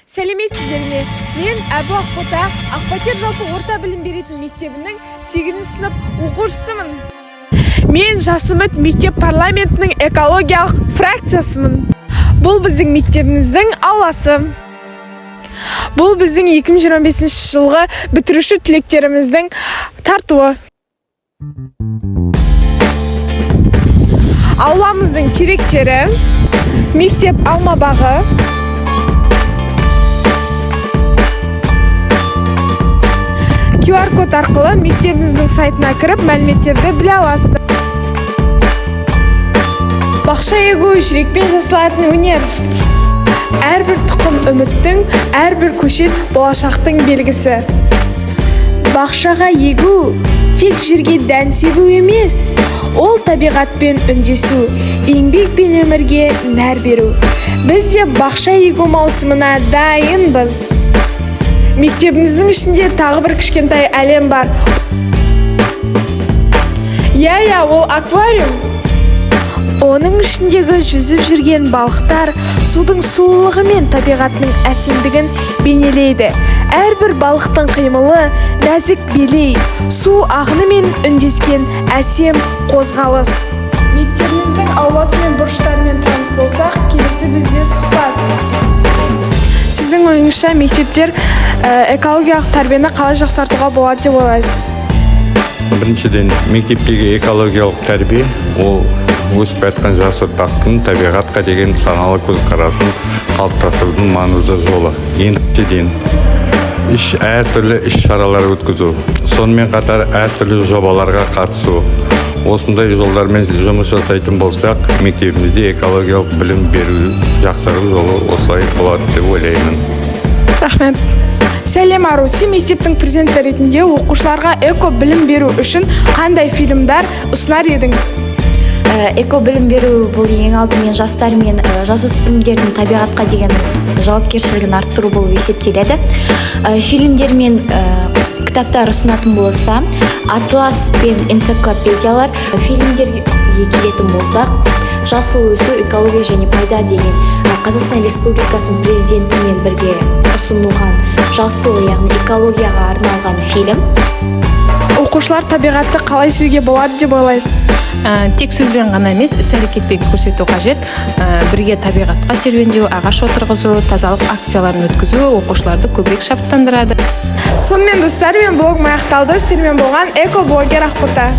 Сәлеметсіздер ме? Мен Әбу Ақбота Ақпатер жалпы орта білім беретін мектебінің 8 сынып оқушысымын. Мен жас үміт мектеп парламентінің экологиялық фракциясымын. Бұл біздің мектебіміздің ауласы. Бұл біздің 2025 жылғы бітіруші түлектеріміздің тартуы. Ауламыздың теректері, мектеп алма бағы, QR код арқылы мектебіміздің сайтына кіріп мәліметтерді біле аласыз. Бақша егу жүрекпен жасалатын өнер. Әрбір тұқым үміттің, әрбір көшет болашақтың белгісі. Бақшаға егу тек жерге дән себу емес, ол табиғатпен үндесу, еңбек пен өмірге нәр беру. Біз де бақша егу маусымына дайынбыз. Мектебіміздің ішінде тағы бір кішкентай әлем бар. Иә, ол аквариум. Оның ішіндегі жүзіп жүрген балықтар судың сұлулығы мен табиғаттың әсемдігін бейнелейді. Әрбір балықтың қимылы нәзік билей, су ағынымен үндескен әсем қозғалыс. Мектебіміздің ауласы мен бұрыштарымен таныс болсақ, келесі бізде сұхбат. Сіздің ойыңызша мектептер экологиялық тәрбиені қалай жақсартуға болады деп ойлайсыз? Біріншіден, мектептегі экологиялық тәрбие ол өсіп жатқан жас ұрпақтың табиғатқа деген саналы көзқарасын қалыптастырудың маңызды жолы. Екіншіден, әртүрлі іс-шаралар өткізу, сонымен қатар әртүрлі жобаларға қатысу. Осындай жолдармен жұмыс жасайтын болсақ, мектебімізде экологиялық білім беру жақсару жолы осылай болады деп ойлаймын. Рахмет. Сәлем Ару, сен мектептің президенті ретінде оқушыларға эко білім беру үшін қандай фильмдар ұсынар едің? Эко білім беру бұл ең алдымен жастар мен жасөспірімдердің табиғатқа деген жауапкершілігін арттыру болып есептеледі. Фильмдер мен кітаптар ұсынатын болса, атлас пен энциклопедиялар. Фильмдерге келетін болсақ, жасыл өсу, экология және пайда деген Қазақстан Республикасының президентімен бірге ұсынылған жасыл, яғни экологияға арналған фильм. Оқушылар табиғатты қалай сүюге болады деп ойлайсыз? Тек сөзбен ғана емес, іс-әрекетпен көрсету қажет. Бірге табиғатқа серуендеу, ағаш отырғызу, тазалық акцияларын өткізу оқушыларды көбірек шабыттандырады. Сонымен достар, мен блогым аяқталды. Сіздермен болған эко-блогер Ақбота.